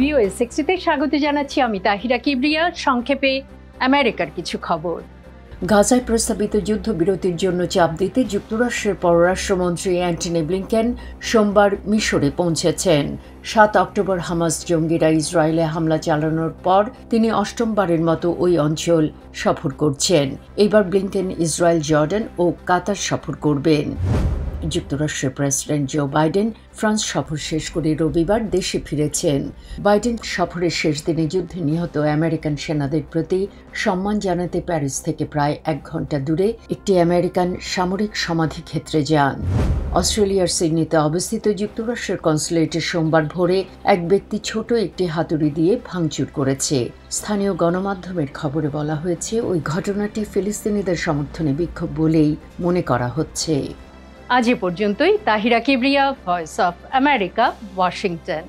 VOA 60-তে স্বাগত জানাচ্ছি আমি তাহিরা কিবরিয়া। সংক্ষেপে আমেরিকার কিছু খবর। গাজায় প্রস্তাবিত যুদ্ধবিরতির জন্য চাপ দিতে যুক্তরাষ্ট্রের পররাষ্ট্রমন্ত্রী অ্যান্টনি ব্লিংকেন সোমবার মিশরে পৌঁছেছেন। 7 অক্টোবর হামাস জঙ্গিরা ইসরায়েলে হামলা চালানোর পর তিনি অষ্টমবারের মতো ওই অঞ্চল সফর করছেন। এইবার ব্লিংকেন ইসরায়েল, জর্ডান ও কাতার সফর করবেন। যুক্তরাষ্ট্রের প্রেসিডেন্ট জো বাইডেন ফ্রান্স সফর শেষ করে রবিবার দেশে ফিরেছেন। বাইডেন সফরের শেষ দিনে যুদ্ধে নিহত আমেরিকান সেনাদের প্রতি সম্মান জানাতে প্যারিস থেকে প্রায় 1 ঘণ্টা দূরে একটি আমেরিকান সামরিক সমাধিক্ষেত্রে যান। অস্ট্রেলিয়ার সিডনিতে অবস্থিত যুক্তরাষ্ট্রের কনসুলেটে সোমবার ভোরে এক ব্যক্তি ছোট একটি হাতুড়ি দিয়ে ভাঙচুর করেছে। স্থানীয় গণমাধ্যমের খবরে বলা হয়েছে, ওই ঘটনাটি ফিলিস্তিনিদের সমর্থনে বিক্ষোভ বলেই মনে করা হচ্ছে। আজ এ পর্যন্তই। Tahira Kibria, voice of America, Washington.